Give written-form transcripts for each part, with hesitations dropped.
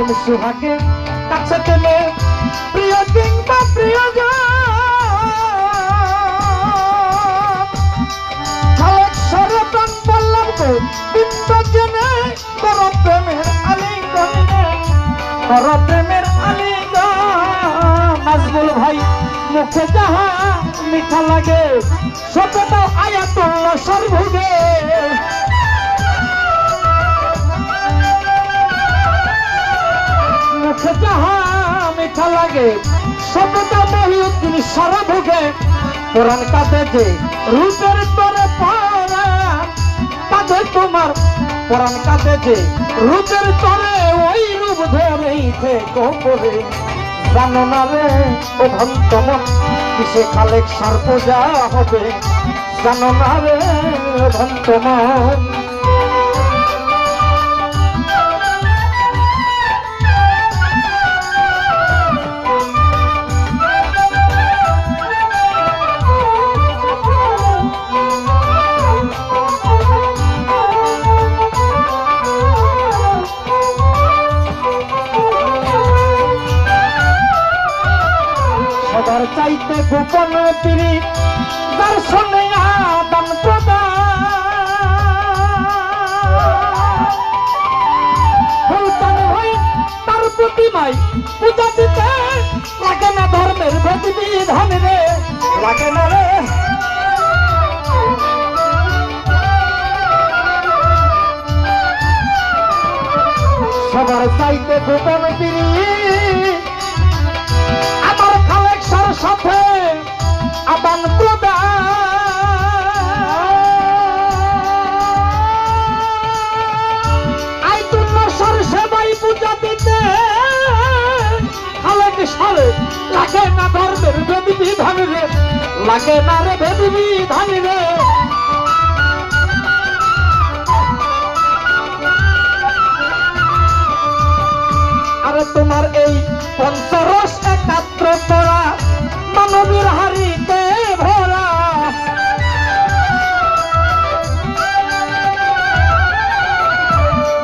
প্রেম সুহাগে কাছে টেনে প্রিয় কিংবা প্রিয়জন খালেক সরে প্রাণ বললাম তো বিন্দু জেনে তোর প্রেমের আলিঙ্গনে তোর প্রেমের আলিঙ্গন নাজমুল ভাই মুখে যাহা মিঠা লাগে সততাও আয়াতুল্লাহ সর্বভোগে মুখে যাহা মিঠা লাগে সততাও মহিউদ্দিন সর্বভোগে পুরাণ কাঁদে যে রূপের তরে পরা কাঁদে তোমার পুরাণ কাঁদে যে রূপের তরে ওই রূপ ধরেই থেকো করে জানো না রে ও ভন্তমন কিসে খালেক সার পূজা হবে জানো না রে ও ভন্তমন সবার চাইতে গোপন পিড়ি যার সঙ্গে আদান প্রদান ভাই তার প্রতিমায় পূজা দিতে লাগে না ধর্মের বিধান রে লাগে না রে সবার চাইতে গোপন পিড়ি সাথে আদান প্রদান আইতুল্লাহ সর সেবাই পূজা দিতে খালেক সারে লাগে না ধর্মের বেদি বিধান রে লাগে না রে বেদি বিধান রে আরে তোমার এই পঞ্চরস একাত্র করা মানবীর হারিতে ভরা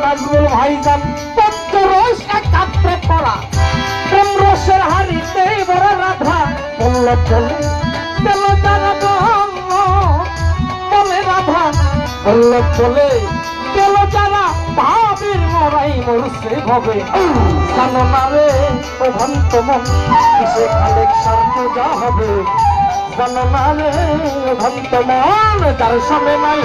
নাজমুল ভাইজান পঞ্চরস একাত্রে পড়া প্রেম রসের হারিতে ভরা রাধা বলল চলে পেল তারা বলে রাধা বলল চলে পেল যারা ভাবির মরাই মরছে ভবে জানো না রে ও ভন্তমন কিসে খালেক সার পূজা হবে জানো না রে ও ভন্তমন যার সামনে নাই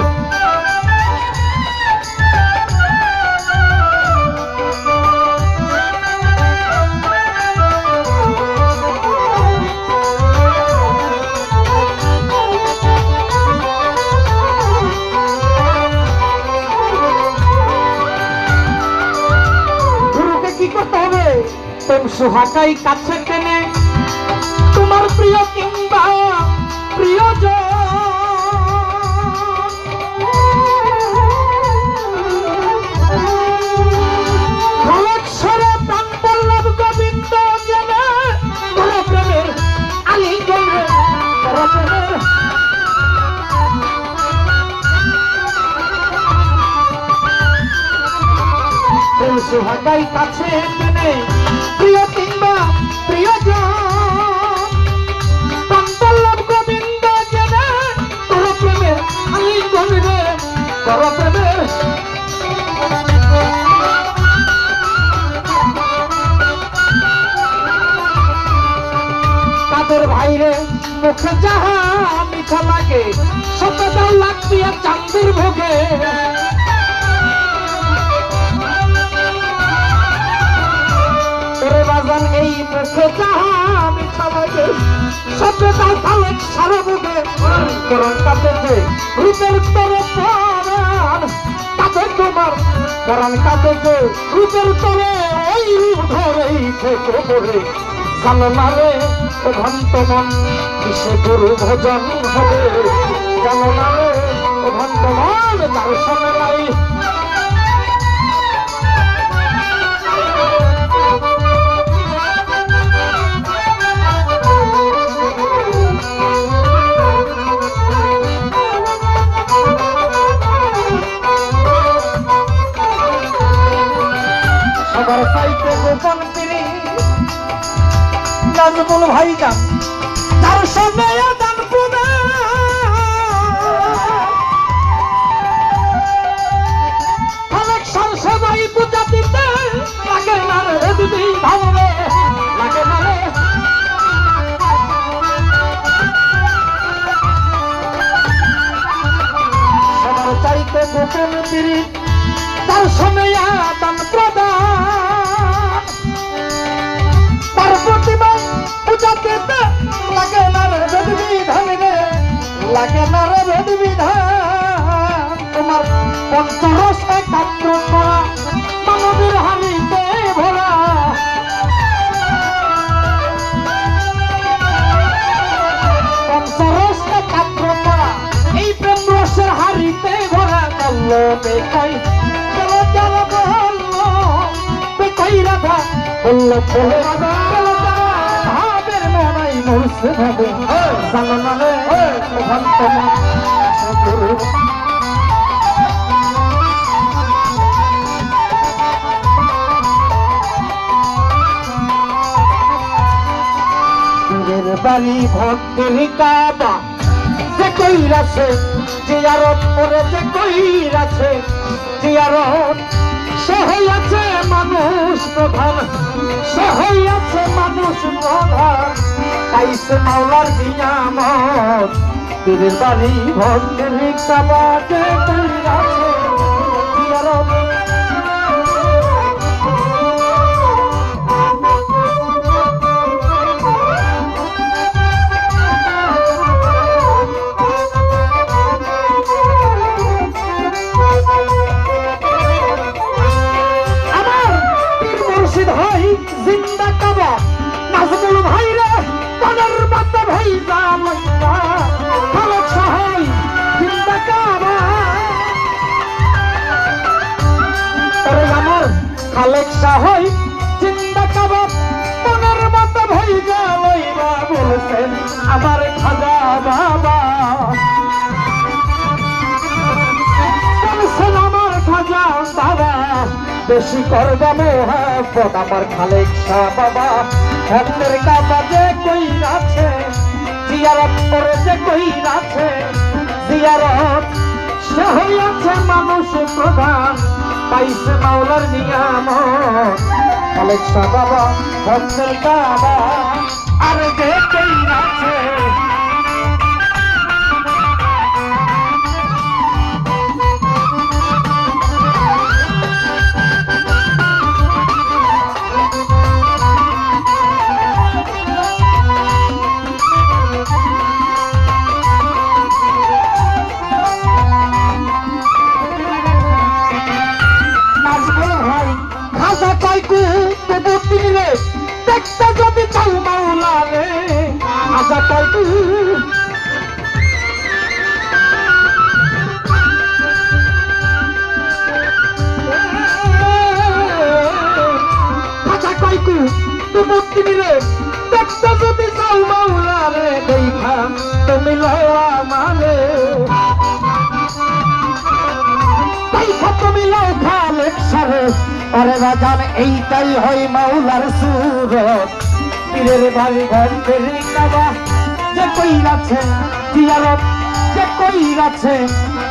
প্রেম সুহাগাই কাছে টেনে তোমার প্রিয় কিংবা প্রিয়জন খালেক সরে প্রাণ বল্লভ গোবিন্দ জেনে তোর প্রেমের আলিঙ্গনে তোর প্রেমের প্রেম সুহাগাই কাছে টেনে প্রিয় কিংবা প্রিয়জন প্রাণ গোবিন্দ জেনে তোর প্রেমের আলিঙ্গনে রে তোর প্রেমের তাদের ভাইরে মুখে যাহা মিঠা লাগে সততাও লাগবে চাঁদের ভোগে এই মুখে যাহা মিঠা লাগে সততাও খালেক সারা ভোগে করণ কাঁদে রূপের তরে পরাণ কাঁদে তোমার করণ কাঁদে রূপের তরে ওই রূপ ধরেই থেকে পড়ে জানো না রে ও ভন্তমন কিসে গুরু ভজন হবে জানো না রে ও ভন্তমন যার সঙ্গে নাই সবার চাইতে নাজমুল ভাইজান তার সঙ্গে দান প্রদান অনেক সরসবাই পূজা দিতে লাগে না রে দিদি ভাবরে লাগে না রে সবার চাইতে গোপন পিড়ি তার সঙ্গে দান প্রদান তার প্রতিমা পূজা দিতে লাগে না রে বিধান রে লাগে না রে বিধান তোমার পঞ্চরস একাত্র করা মানবীর হানিতে ভরা পঞ্চরস একাত্র করা এই প্রেম রসের হারিতে ভরা বললো বেকাই চলো চলো বললো বেকাই রাধা বললো বলে রাধা ভাবের মনাই মরছে ভাবে জানো না রে ওখান তোমার বাড়ি ভক্তের কাবা যে কইরাছে জিয়ারত করে যে কইরাছে জিয়ারত সে হইয়াছে মানুষ প্রধান সে হইয়াছে মানুষ প্রধান তাইছে মাওলার নিয়ামত পীরের বাড়ি ভক্তের কাবা যে কইরাছে জিয়ারত জিন্দা কাবা নাজমুল ভাই রে পনের মাথা ভাই জামাইয়া খালেক সাহাই জিন্দা কাবা আরে আমার খালেক সাহাই জিন্দা কাবা পনের মাথা ভাই জামাইয়া বলছেন আমার খাজা বাবা বলছেন আমার খাজা বাবা বেশি করবা মোহাব্বত আমার খালেক শাহ বাবা ভক্তের কাবা যে কই আছে জিয়ারত করে যে কই আছে জিয়ারত সে হইয়াছে মানুষ প্রধান পাইছে মাওলার নিয়ামত খালেক শাহ বাবা ভক্তের কাবা আর যে কই আছে দেখতে যদি চাও মাওলা রে আজা কয়টু আজা কয়টু মুক্তি মিলে দেখতে যদি চাও মাওলা রে দেখা তুমি লওয়া মানে দেখা তুমি লও খালেক সারে আরে রাজান এইটাই হয় মাওলার সুরত পীরের বাড়ি ভক্তের কাবা যে কইরাছে জিয়ারত যে কইরাছে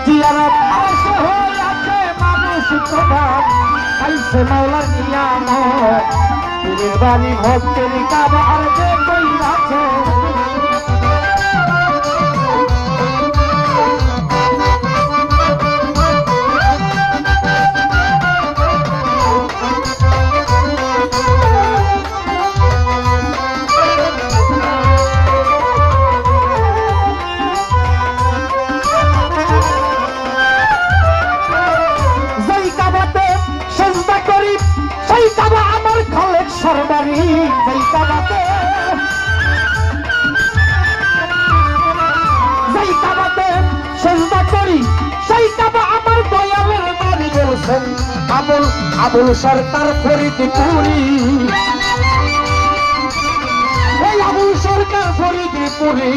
জিয়ারত আসে হইয়াছে মানুষ প্রধান পাইছে মাওলার নিয়ামত পীরের বাড়ি ভক্তের কাবা আর যে কইরাছে সরবারি যেই কাবাতে সেজদা করি সেই কাবা আমার দয়ালের বাড়ি বলছেন আবুল সরকার ফরিদপুরি এই আবুল সরকার ফরিদপুরি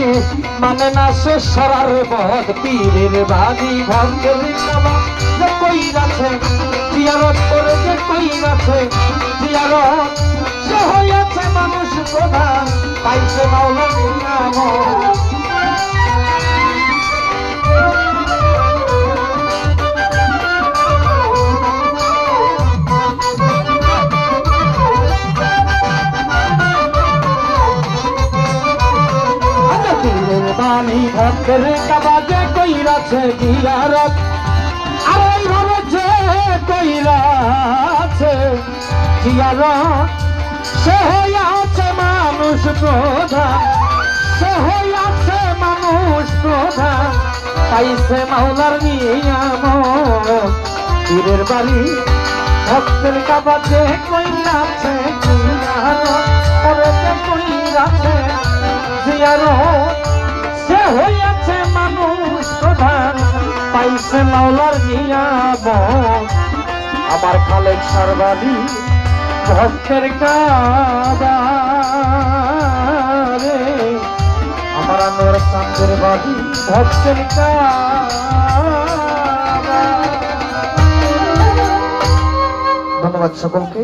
মানে না সে সরার বহদ পীরের বাড়ি ভক্তের কাবা যে কইরাছে জিয়ারত করে যে কইরাছে জিয়ারত সে হইয়াছে মানুষ প্রধান পাইছে মাওলার নিয়ামত। বাণী ভক্তের কাবাজে কইরাছে জিয়ারত, আর এইভাবে যে কইরাছে জিয়ারত, সে হইয়াছে মানুষ প্রধান, সে হইয়াছে মানুষ প্রধান পাইছে মাওলার নিয়ামত। পীরের বাড়ি ভক্তের কাবাজে কইরাছে জিয়ারত, ওরে যে কইরাছে জিয়ারত, সে হইয়াছে মানুষ প্রধান পাইছে মাওলার নিয়ামত। আমার খালেক সারবাদী ভক্তের কাবারে, আমার আনোয়ার চাঁদের বাদী ভক্তের কাবা। ধন্যবাদ সকলকে।